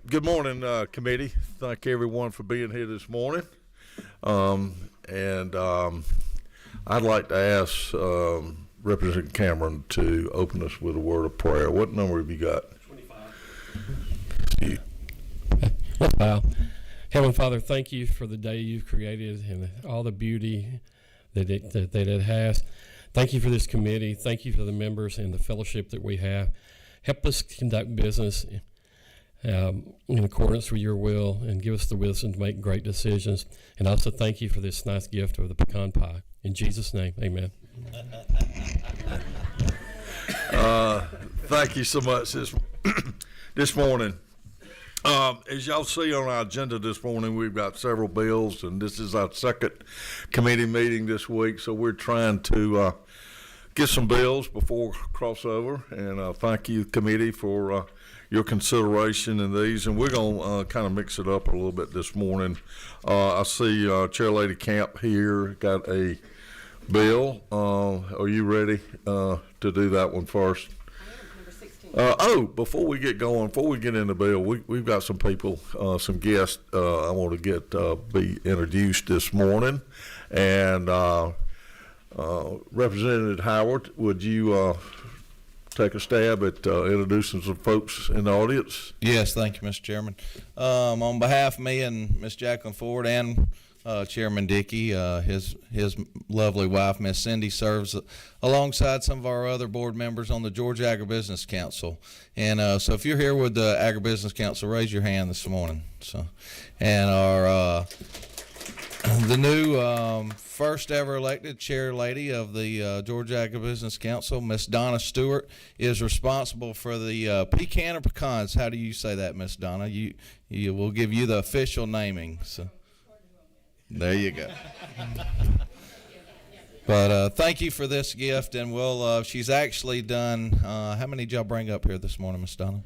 Good morning, committee. Thank everyone for being here this morning. I'd like to ask Representative Cameron to open us with a word of prayer. What number have you got? 25. Wow. Heavenly Father, thank you for the day you've created and all the beauty that it has. Thank you for this committee. Thank you for the members and the fellowship that we have. Help us conduct business in accordance with your will, and give us the wisdom to make great decisions. And also thank you for this nice gift of the pecan pie. In Jesus' name, amen. Thank you so much this morning. As y'all see on our agenda this morning, we've got several bills, and this is our second committee meeting this week, so we're trying to get some bills before crossover, and thank you, committee, for your consideration in these, and we're going to kind of mix it up a little bit this morning. I see Chair Lady Camp here got a bill. Are you ready to do that one first? Before we get going, before we get in the bill, we've got some people, some guests I want to get be introduced this morning. And Representative Howard, would you take a stab at introducing some folks in the audience? Yes, thank you, Mr. Chairman. On behalf of me and Ms. Jacqueline Ford and Chairman Dickey, his lovely wife, Miss Cindy, serves alongside some of our other board members on the Georgia Agribusiness Council. And so if you're here with the Agribusiness Council, raise your hand this morning. So, and our the new first ever elected chair lady of the Georgia Agribusiness Council, Miss Donna Stewart, is responsible for the pecan or pecans. How do you say that, Miss Donna? You will give you the official naming. So. There you go. But thank you for this gift, and we'll. She's actually done. How many did y'all bring up here this morning, Miss Donna?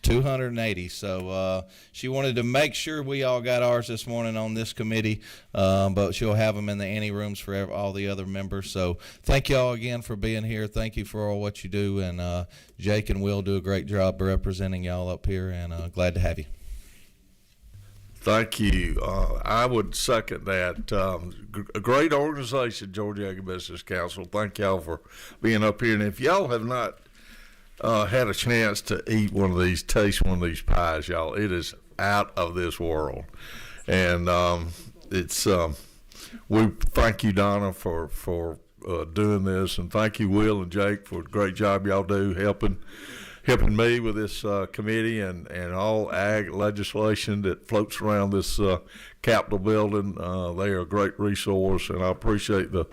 280. So she wanted to make sure we all got ours this morning on this committee, but she'll have them in the ante rooms for all the other members. So thank y'all again for being here. Thank you for all what you do, and Jake and Will do a great job representing y'all up here, and glad to have you. Thank you. I would second that. A great organization, Georgia Agribusiness Council. Thank y'all for being up here. And if y'all have not had a chance to eat one of these, taste one of these pies, y'all, it is out of this world. And it's we thank you, Donna, for doing this, and thank you, Will and Jake, for the great job y'all do helping me with this committee and all ag legislation that floats around this Capitol building. They are a great resource, and I appreciate the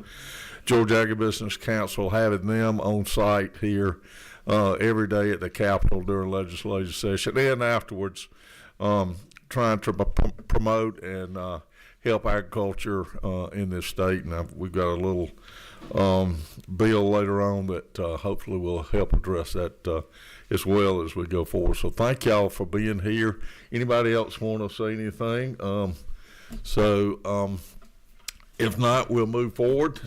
Georgia Agribusiness Council having them on site here every day at the Capitol during legislative session and afterwards, trying to promote and help agriculture in this state. And we've got a little bill later on that hopefully will help address that as well as we go forward. So thank y'all for being here. Anybody else want to say anything? If not, we'll move forward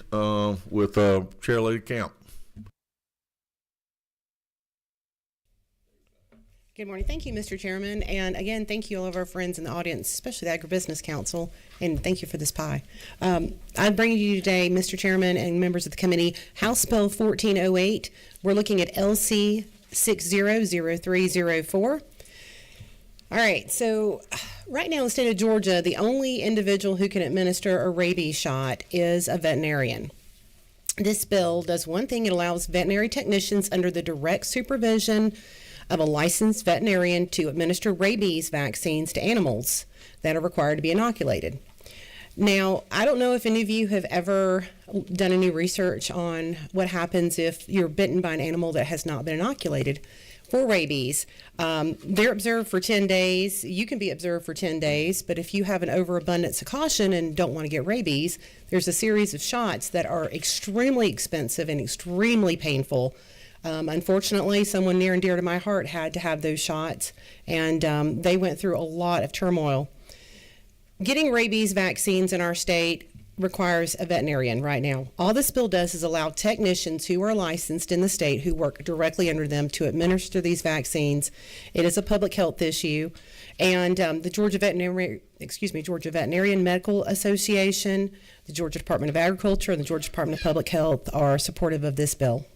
with Chair Lady Camp. Good morning. Thank you, Mr. Chairman. And again, thank you all of our friends in the audience, especially the Agribusiness Council, and thank you for this pie. I'm bringing you today, Mr. Chairman and members of the committee, House Bill 1408. We're looking at LC 600304. All right, so right now in the state of Georgia, the only individual who can administer a rabies shot is a veterinarian. This bill does one thing: it allows veterinary technicians under the direct supervision of a licensed veterinarian to administer rabies vaccines to animals that are required to be inoculated. Now, I don't know if any of you have ever done any research on what happens if you're bitten by an animal that has not been inoculated for rabies. They're observed for 10 days. You can be observed for 10 days, but if you have an overabundance of caution and don't want to get rabies, there's a series of shots that are extremely expensive and extremely painful. Unfortunately, someone near and dear to my heart had to have those shots, and they went through a lot of turmoil. Getting rabies vaccines in our state requires a veterinarian right now. All this bill does is allow technicians who are licensed in the state who work directly under them to administer these vaccines. It is a public health issue, and the Georgia Veterinarian Medical Association, the Georgia Department of Agriculture, and the Georgia Department of Public Health are supportive of this bill.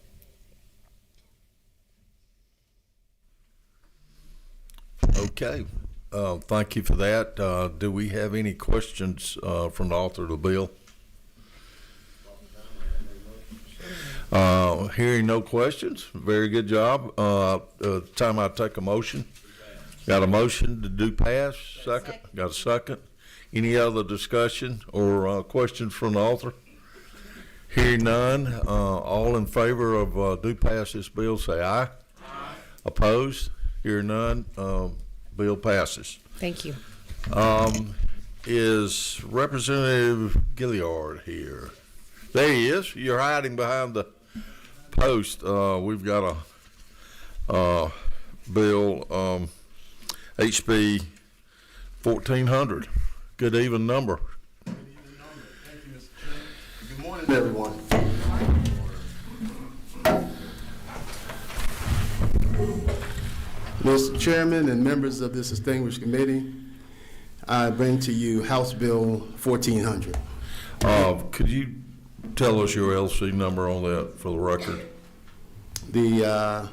Okay. Thank you for that. Do we have any questions from the author of the bill? Hearing no questions, very good job. Time I take a motion. Got a motion to do pass? Second? Got a second? Any other discussion or questions from the author? Hearing none, all in favor of do pass this bill, say aye. Aye. Opposed? Hearing none, bill passes. Thank you. Is Representative Gilliard here? There he is. You're hiding behind the post. We've got a bill, HB 1400. Good even number. Thank you, Mr. Chairman. Good morning, everyone. Mr. Chairman and members of this distinguished committee, I bring to you House Bill 1400. Could you tell us your LC number on that for the record? The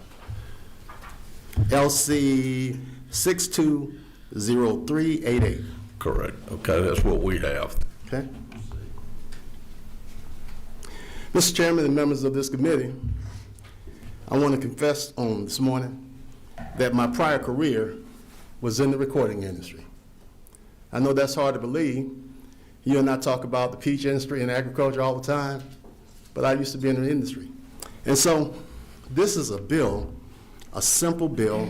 LC 620388. Correct. Okay, that's what we have. Okay. Mr. Chairman and members of this committee, I want to confess on this morning that my prior career was in the recording industry. I know that's hard to believe. You and I talk about the peach industry and agriculture all the time, but I used to be in the industry. And so this is a bill, a simple bill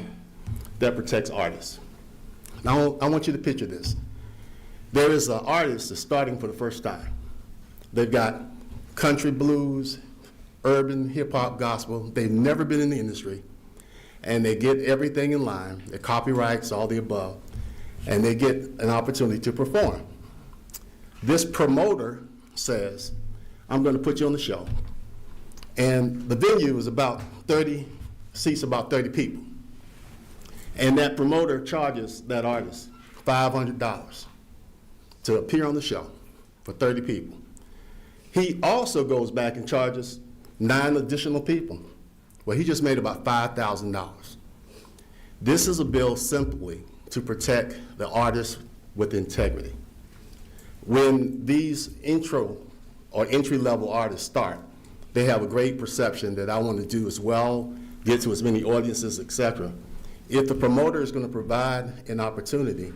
that protects artists. Now I want you to picture this. There is an artist that's starting for the first time. They've got country blues, urban, hip hop, gospel. They've never been in the industry. And they get everything in line, their copyrights, all the above, and they get an opportunity to perform. This promoter says, I'm going to put you on the show. And the venue is about 30, seats about 30 people. And that promoter charges that artist $500 to appear on the show for 30 people. He also goes back and charges 9 additional people. Well, he just made about $5,000. This is a bill simply to protect the artists with integrity. When these intro or entry-level artists start, they have a great perception that I want to do as well, get to as many audiences, etc. If the promoter is going to provide an opportunity,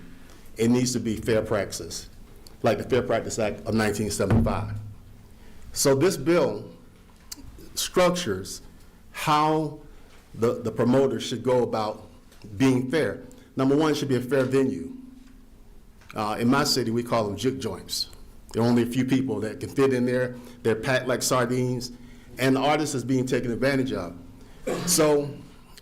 it needs to be fair practices, like the Fair Practice Act of 1975. So this bill structures how the promoter should go about being fair. Number one, it should be a fair venue. In my city, we call them juke joints. There are only a few people that can fit in there. They're packed like sardines, and the artist is being taken advantage of. So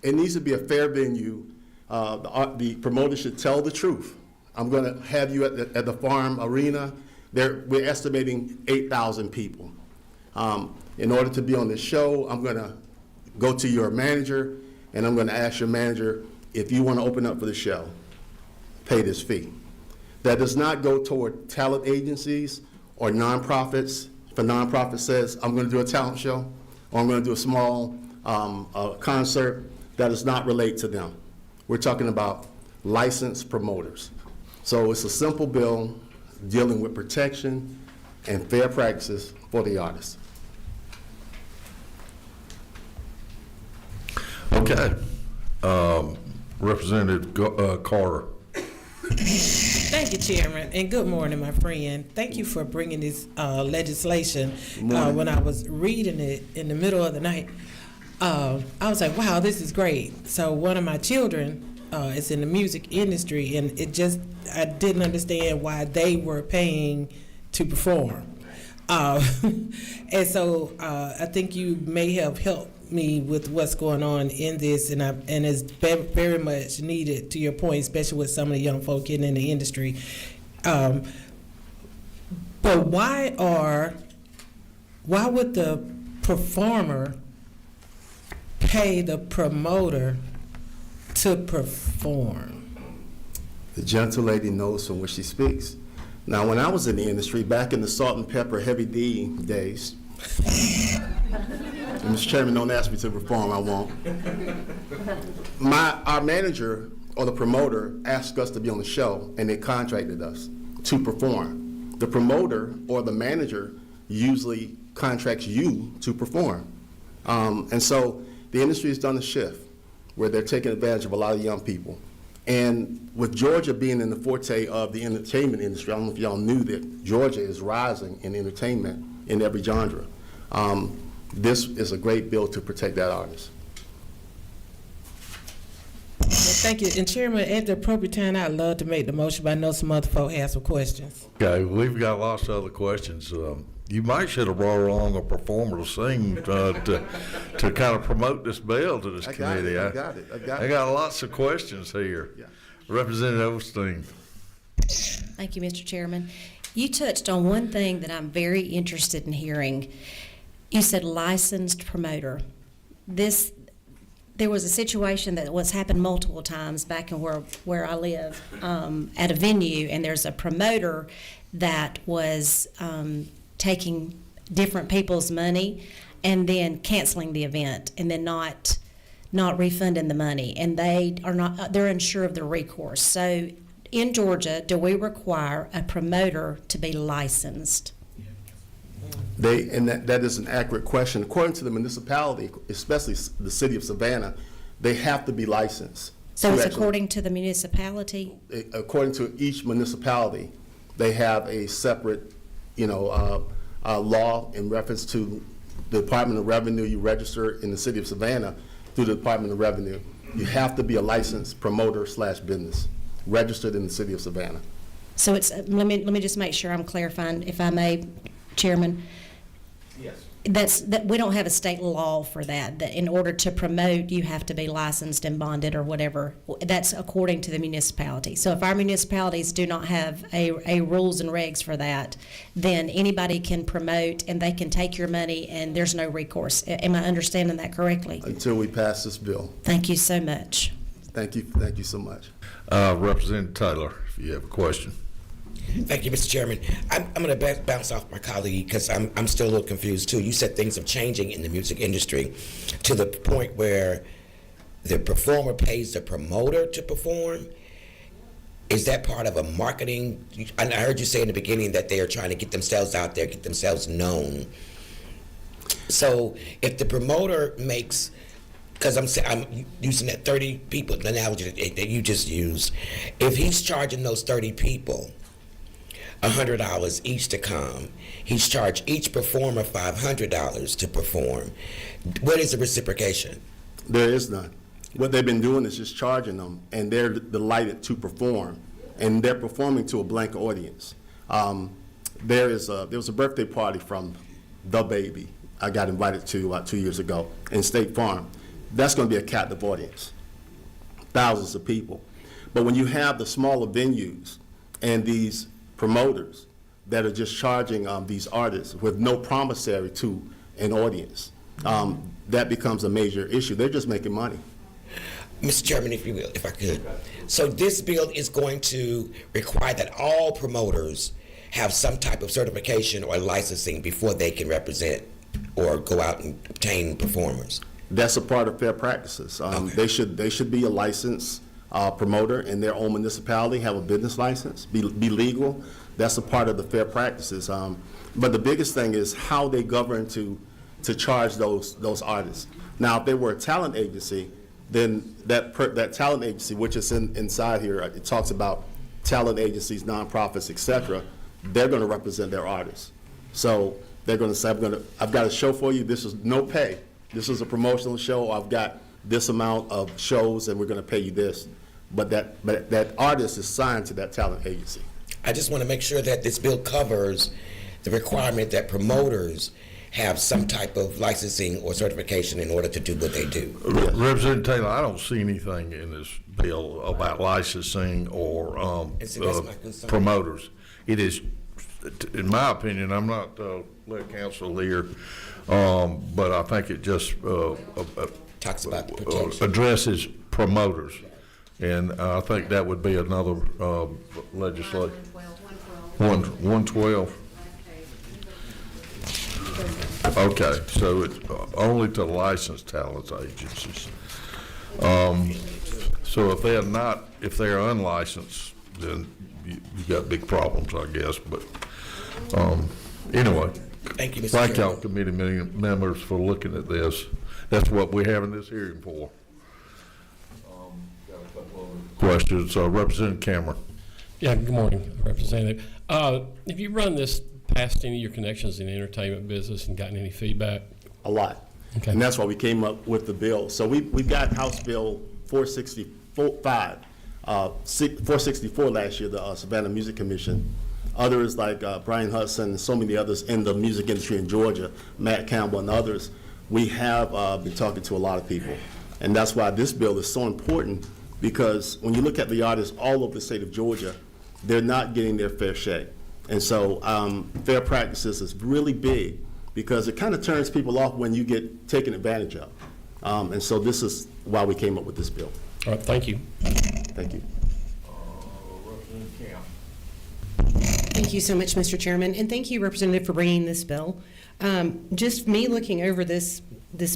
it needs to be a fair venue. The promoter should tell the truth. I'm going to have you at the farm arena. We're estimating 8,000 people. In order to be on this show, I'm going to go to your manager, and I'm going to ask your manager, if you want to open up for the show, pay this fee. That does not go toward talent agencies or nonprofits. If a nonprofit says, I'm going to do a talent show, or I'm going to do a small concert, that does not relate to them. We're talking about licensed promoters. So it's a simple bill dealing with protection and fair practices for the artists. Okay. Representative Carter. Thank you, Chairman, and good morning, my friend. Thank you for bringing this legislation. When I was reading it in the middle of the night, I was like, wow, this is great. So one of my children is in the music industry, and I didn't understand why they were paying to perform. And so I think you may have helped me with what's going on in this, and it's very much needed, to your point, especially with some of the young folk getting in the industry. But But why would the performer pay the promoter to perform? The gentle lady knows from which she speaks. Now, when I was in the industry, back in the salt and pepper heavy D days, and Mr. Chairman, don't ask me to perform, I won't. Our manager or the promoter asked us to be on the show, and they contracted us to perform. The promoter or the manager usually contracts you to perform. And so the industry has done a shift where they're taking advantage of a lot of young people. And with Georgia being in the forte of the entertainment industry, I don't know if y'all knew that Georgia is rising in entertainment in every genre. This is a great bill to protect that artist. Well, thank you. And Chairman, at the appropriate time, I'd love to make the motion, but I know some other folk have some questions. Okay, we've got lots of other questions. You might should have brought along a performer to sing to kind of promote this bill to this committee. I got it. I got lots of questions here. Yeah. Representative Osteen. Thank you, Mr. Chairman. You touched on one thing that I'm very interested in hearing. You said licensed promoter. There was a situation that was happened multiple times back in where I live at a venue, and there's a promoter that was taking different people's money and then canceling the event and then not refunding the money, and they're unsure of the recourse. So in Georgia, do we require a promoter to be licensed? That is an accurate question. According to the municipality, especially the city of Savannah, they have to be licensed. So it's according to the municipality? According to each municipality, they have a separate, law in reference to the Department of Revenue. You register in the city of Savannah through the Department of Revenue. You have to be a licensed promoter/business registered in the city of Savannah. So it's, let me just make sure I'm clarifying, if I may, Chairman. Yes. That we don't have a state law for that in order to promote, you have to be licensed and bonded or whatever. That's according to the municipality. So if our municipalities do not have a rules and regs for that, then anybody can promote and they can take your money and there's no recourse. Am I understanding that correctly? Until we pass this bill. Thank you so much. Thank you so much. Representative Taylor, if you have a question. Thank you, Mr. Chairman. I'm going to bounce off my colleague because I'm still a little confused too. You said things are changing in the music industry to the point where the performer pays the promoter to perform. Is that part of a marketing? I heard you say in the beginning that they are trying to get themselves out there, get themselves known. So if the promoter makes, because I'm using that 30 people, the analogy that you just used, if he's charging those 30 people $100 each to come, he's charged each performer $500 to perform. What is the reciprocation? There is none. What they've been doing is just charging them, and they're delighted to perform, and they're performing to a blank audience. There was a birthday party from The Baby I got invited to about 2 years ago in State Farm. That's going to be a captive audience, thousands of people. But when you have the smaller venues and these promoters that are just charging these artists with no promissory to an audience, that becomes a major issue. They're just making money. Mr. Chairman, if you will, if I could. So this bill is going to require that all promoters have some type of certification or licensing before they can represent or go out and obtain performers. That's a part of fair practices. Okay. They should be a licensed promoter in their own municipality, have a business license, be legal. That's a part of the fair practices. But the biggest thing is how they govern to charge those artists. Now, if they were a talent agency, then that talent agency, which is inside here, it talks about talent agencies, nonprofits, etc. They're going to represent their artists. So they're going to say, I've got a show for you. This is no pay. This is a promotional show. I've got this amount of shows, and we're going to pay you this. But that artist is signed to that talent agency. I just want to make sure that this bill covers the requirement that promoters have some type of licensing or certification in order to do what they do. Yes. Representative Taylor, I don't see anything in this bill about licensing or And see, that's my concern. promoters. It is in my opinion, I'm not lead counsel here, but I think it just Talks about the protection. addresses promoters, and I think that would be another legislation. 112. Okay, so it's only to licensed talent agencies. So if they're unlicensed, then you got big problems, I guess. But anyway, Thank you, Mr. thank Chairman. y'all committee members for looking at this. That's what we're having this hearing for. Got a couple other questions. Representative Cameron. Yeah, good morning, Representative. Have you run this past any of your connections in the entertainment business and gotten any feedback? A lot. Okay. And that's why we came up with the bill. So we've got House Bill 464 last year, the Savannah Music Commission. Others like Brian Hudson and so many others in the music industry in Georgia, Matt Campbell and others, we have been talking to a lot of people. And that's why this bill is so important, because when you look at the artists all over the state of Georgia, they're not getting their fair share. And so fair practices is really big, because it kind of turns people off when you get taken advantage of. And so this is why we came up with this bill. All right, thank you. Thank you. Thank you so much, Mr. Chairman, and thank you, Representative, for bringing this bill. Just me looking over this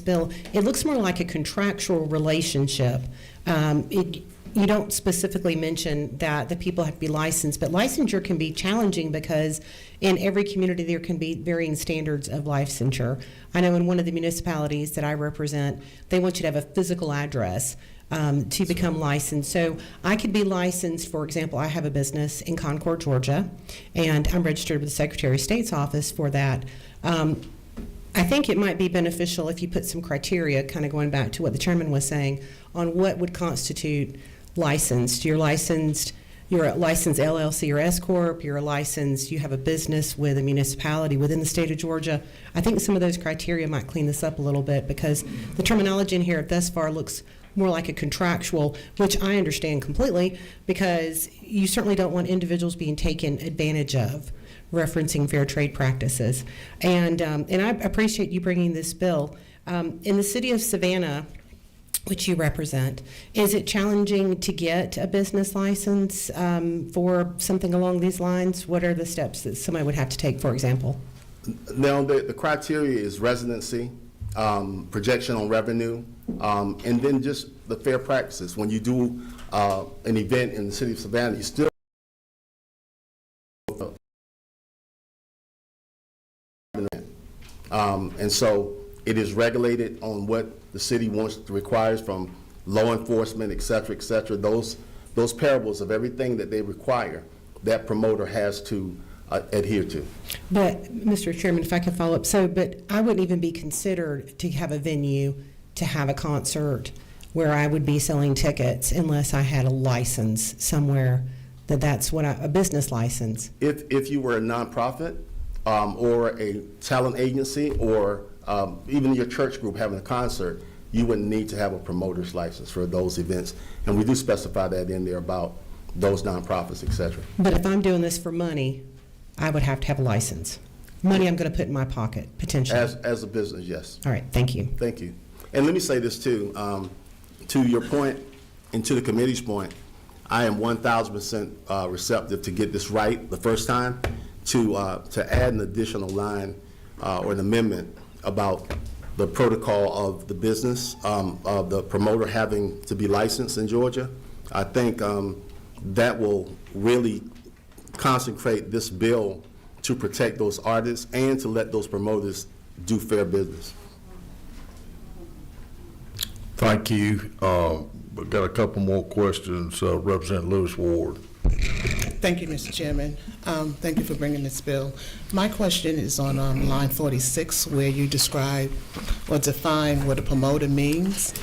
bill, it looks more like a contractual relationship. You don't specifically mention that the people have to be licensed, but licensure can be challenging because in every community there can be varying standards of licensure. I know in one of the municipalities that I represent, they want you to have a physical address to become licensed. So I could be licensed, for example, I have a business in Concord, Georgia, and I'm registered with the Secretary of State's office for that. I think it might be beneficial if you put some criteria, kind of going back to what the chairman was saying, on what would constitute licensed. You're a licensed LLC or S Corp, you're a licensed, you have a business with a municipality within the state of Georgia. I think some of those criteria might clean this up a little bit, because the terminology in here thus far looks more like a contractual, which I understand completely, because you certainly don't want individuals being taken advantage of, referencing fair trade practices. And I appreciate you bringing this bill. In the city of Savannah, which you represent, is it challenging to get a business license for something along these lines? What are the steps that somebody would have to take, for example? Now, the criteria is residency, projection on revenue, and then just the fair practices. When you do an event in the city of Savannah, you still and so it is regulated on what the city requires from law enforcement, et cetera, et cetera. Those parables of everything that they require, that promoter has to adhere to. But, Mr. Chairman, if I could follow up, but I wouldn't even be considered to have a venue to have a concert where I would be selling tickets unless I had a license somewhere that's what a business license. If you were a nonprofit or a talent agency or even your church group having a concert, you wouldn't need to have a promoter's license for those events. And we do specify that in there about those nonprofits, et cetera. But if I'm doing this for money, I would have to have a license. Money I'm going to put in my pocket, potentially. As a business, yes. All right, thank you. Thank you. And let me say this too, to your point and to the committee's point, I am 1,000% receptive to get this right the first time, to add an additional line or an amendment about the protocol of the business, of the promoter having to be licensed in Georgia. I think that will really consecrate this bill to protect those artists and to let those promoters do fair business. Thank you. We've got a couple more questions. Representative Lewis Ward. Thank you, Mr. Chairman. Thank you for bringing this bill. My question is on line 46, where you describe or define what a promoter means.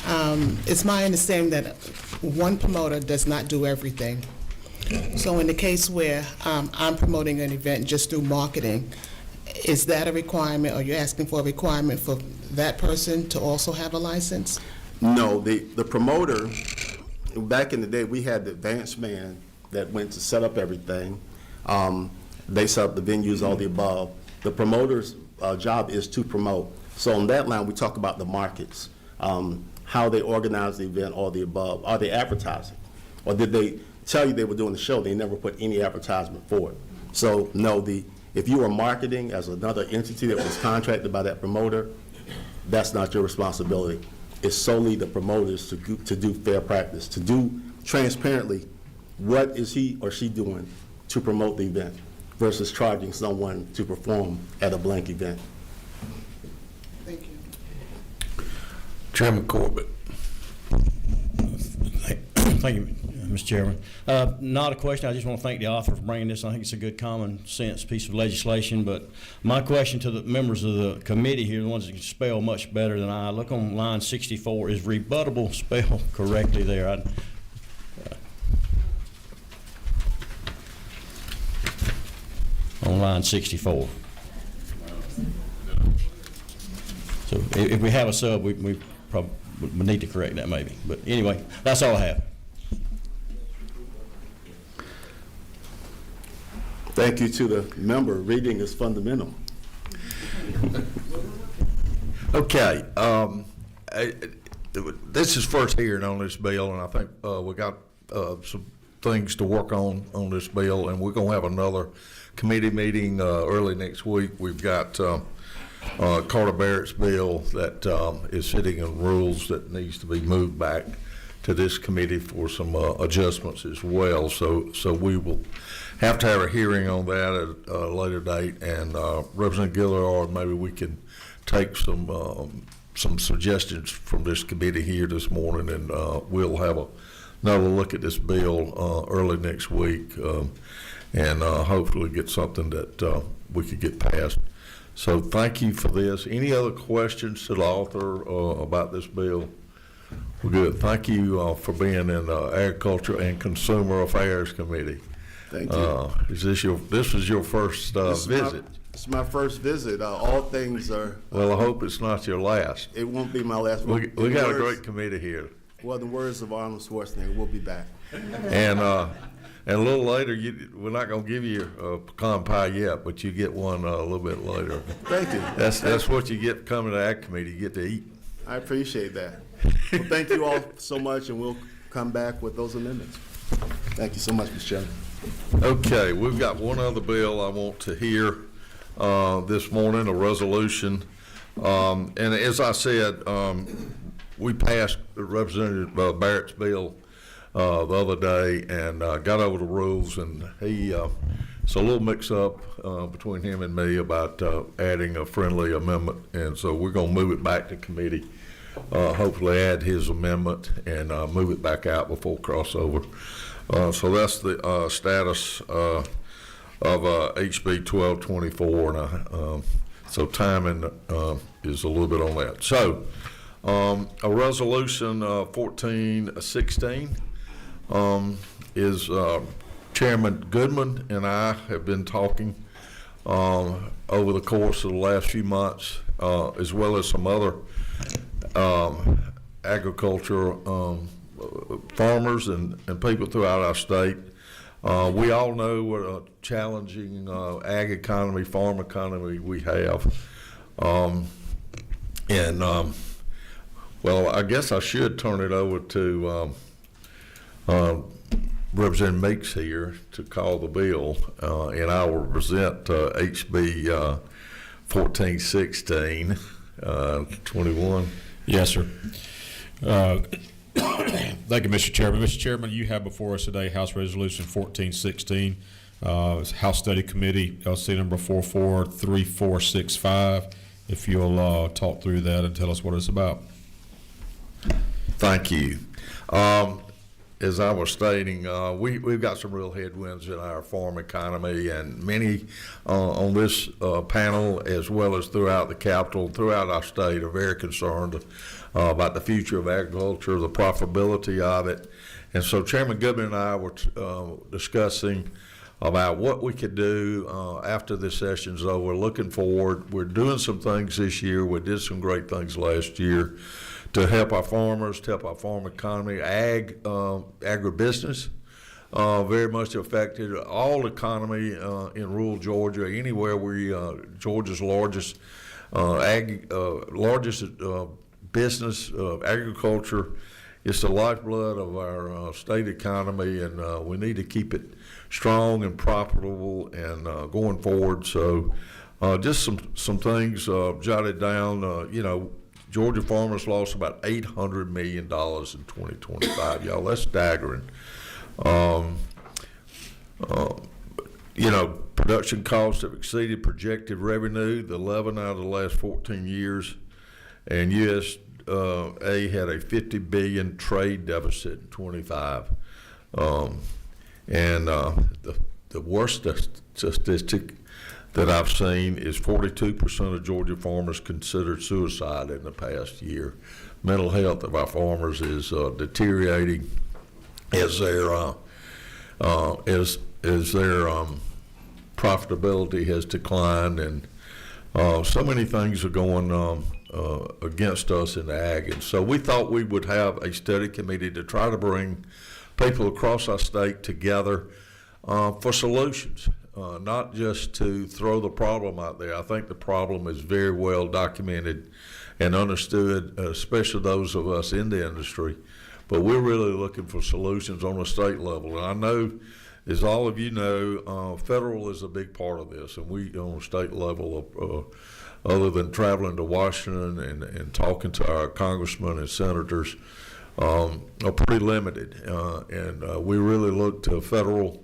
It's my understanding that one promoter does not do everything. So in the case where I'm promoting an event just through marketing, is that a requirement, or you're asking for a requirement for that person to also have a license? No, the promoter, back in the day, we had the advanced man that went to set up everything. They set up the venues, all the above. The promoter's job is to promote. So on that line, we talk about the markets, how they organize the event, all the above. Are they advertising? Or did they tell you they were doing the show? They never put any advertisement for it. So no, if you are marketing as another entity that was contracted by that promoter, that's not your responsibility. It's solely the promoters to do fair practice, to do transparently what is he or she doing to promote the event versus charging someone to perform at a blank event. Thank you. Chairman Corbett. Thank you, Mr. Chairman. Not a question. I just want to thank the author for bringing this. I think it's a good common sense piece of legislation. But my question to the members of the committee here, the ones that can spell much better than I, look on line 64. Is rebuttable spelled correctly there? On line 64. So if we have a sub, we probably need to correct that maybe. But anyway, that's all I have. Thank you to the member. Reading is fundamental. Okay, this is first hearing on this bill, and I think we got some things to work on this bill, and we're going to have another committee meeting early next week. We've got Carter Barrett's bill that is sitting in rules that needs to be moved back to this committee for some adjustments as well. So we will have to have a hearing on that at a later date, and Representative Gillard, maybe we can take some suggestions from this committee here this morning, and we'll have another look at this bill early next week, and hopefully get something that we could get passed. So thank you for this. Any other questions to the author about this bill? Well, good. Thank you for being in the Agriculture and Consumer Affairs Committee. Thank you. This is your first visit? It's my first visit. All things are. Well, I hope it's not your last. It won't be my last. We got a great committee here. Well, the words of Arnold Schwarzenegger, we'll be back. And a little later, we're not going to give you a pecan pie yet, but you get one a little bit later. Thank you. That's what you get coming to Ag Committee. You get to eat. I appreciate that. Well, thank you all so much, and we'll come back with those amendments. Thank you so much, Mr. Chairman. Okay, we've got one other bill I want to hear this morning, a resolution. And as I said, we passed Representative Barrett's bill the other day and got over the rules, and it's a little mix-up between him and me about adding a friendly amendment, and so we're going to move it back to committee, hopefully add his amendment and move it back out before crossover. So that's the status of HB 1224, and so timing is a little bit on that. So a resolution 1416 is Chairman Goodman and I have been talking over the course of the last few months, as well as some other agriculture farmers and people throughout our state. We all know what a challenging ag economy, farm economy we have. Well, I guess I should turn it over to Representative Meeks here to call the bill, and I will present HB 1416, 21. Yes, sir. Thank you, Mr. Chairman. Mr. Chairman, you have before us today House Resolution 1416, House Study Committee, LC number 443465. If you'll talk through that and tell us what it's about. Thank you. As I was stating, we've got some real headwinds in our farm economy, and many on this panel, as well as throughout the Capitol, throughout our state, are very concerned about the future of agriculture, the profitability of it. And so Chairman Goodman and I were discussing about what we could do after this session's over, looking forward. We're doing some things this year. We did some great things last year to help our farmers, to help our farm economy, agribusiness, very much affected all economy in rural Georgia. Anywhere Georgia's largest business of agriculture. It's the lifeblood of our state economy, and we need to keep it strong and profitable and going forward. So just some things jotted down. Georgia farmers lost about $800 million in 2025. Y'all, that's staggering. Production costs have exceeded projected revenue the 11 out of the last 14 years, and USA had a $50 billion trade deficit in 25. The worst statistic that I've seen is 42% of Georgia farmers considered suicide in the past year. Mental health of our farmers is deteriorating as their profitability has declined, and so many things are going against us in ag. And so we thought we would have a study committee to try to bring people across our state together for solutions, not just to throw the problem out there. I think the problem is very well documented and understood, especially those of us in the industry. But we're really looking for solutions on a state level. And I know, as all of you know, federal is a big part of this. And we, on a state level, other than traveling to Washington and talking to our congressmen and senators, are pretty limited. We really look to federal.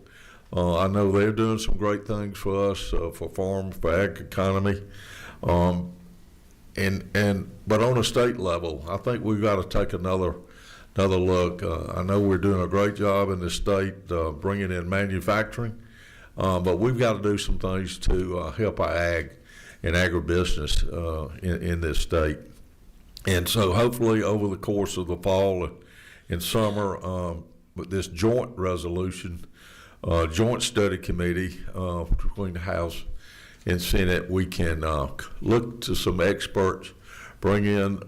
I know they're doing some great things for us, for ag economy. But on a state level, I think we've got to take another look. I know we're doing a great job in this state bringing in manufacturing, but we've got to do some things to help our ag and agribusiness in this state. And so hopefully over the course of the fall and summer, with this joint resolution, joint study committee between the House and Senate, we can look to some experts, bring in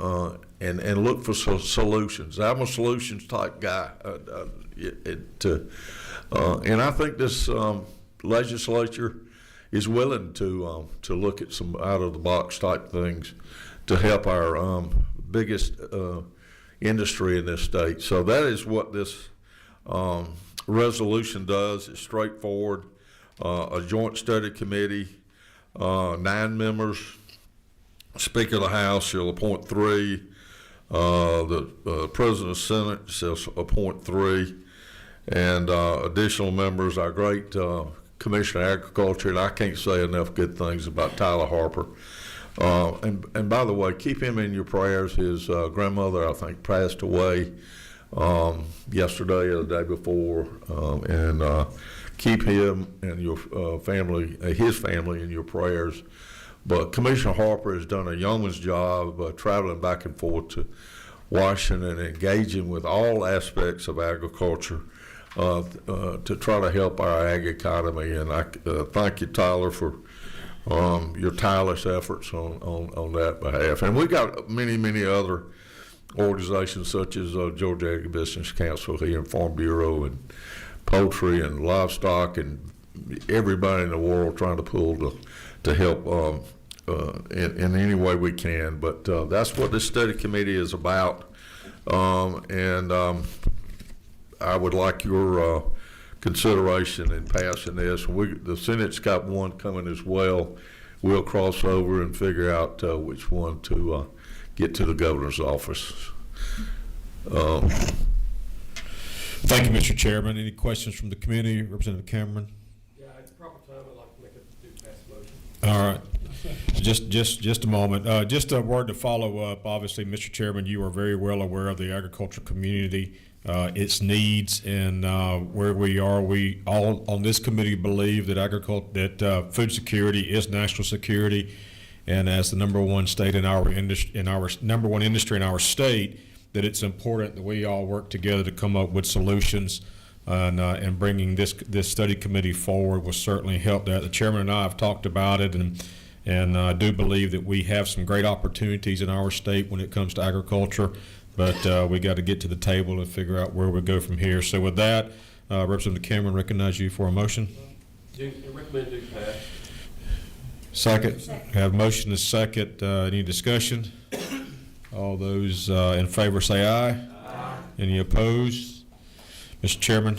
and look for solutions. I'm a solutions type guy, and I think this legislature is willing to look at some out of the box type things to help our biggest industry in this state. So that is what this resolution does. It's straightforward. A joint study committee, 9 members. Speaker of the House shall appoint 3. The President of the Senate shall appoint 3. And additional members, our great Commissioner of Agriculture, and I can't say enough good things about Tyler Harper. And by the way, keep him in your prayers. His grandmother, I think, passed away yesterday or the day before, and keep him and your family, his family, in your prayers. But Commissioner Harper has done a yeoman's job traveling back and forth to Washington and engaging with all aspects of agriculture to try to help our ag economy. And I thank you, Tyler, for your tireless efforts on that behalf. And we got many other organizations such as Georgia Agribusiness Council here and Farm Bureau and poultry and livestock and everybody in the world trying to pull to help in any way we can. But that's what this study committee is about. I would like your consideration in passing this. The Senate's got one coming as well. We'll cross over and figure out which one to get to the governor's office. Thank you, Mr. Chairman. Any questions from the committee? Representative Cameron? Yeah, at the proper time, I'd like to make a pass motion. All right. Just a moment. Just a word to follow up. Obviously, Mr. Chairman, you are very well aware of the agricultural community, its needs, and where we are. We all on this committee believe that food security is national security, and as the number one state in our number one industry in our state, that it's important that we all work together to come up with solutions. And bringing this study committee forward will certainly help that. The chairman and I have talked about it, and I do believe that we have some great opportunities in our state when it comes to agriculture, but we got to get to the table and figure out where we go from here. So with that, Representative Cameron, recognize you for a motion. Recommend do pass. Second. Have motion and second. Any discussion? All those in favor say aye. Aye. Any opposed? Mr. Chairman,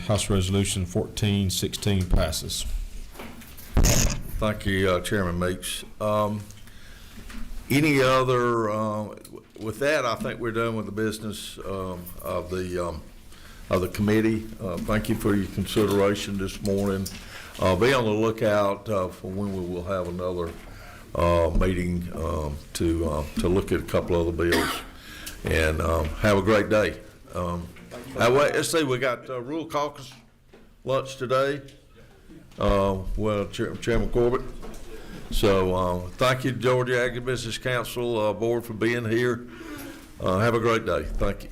House Resolution 1416 passes. Thank you, Chairman Meeks. Any other, with that, I think we're done with the business of the committee. Thank you for your consideration this morning. Be on the lookout for when we will have another meeting to look at a couple other bills. And have a great day. Let's see, we got Rural Caucus lunch today. Chairman Corbett. So thank you, Georgia Agribusiness Council Board, for being here. Have a great day. Thank you.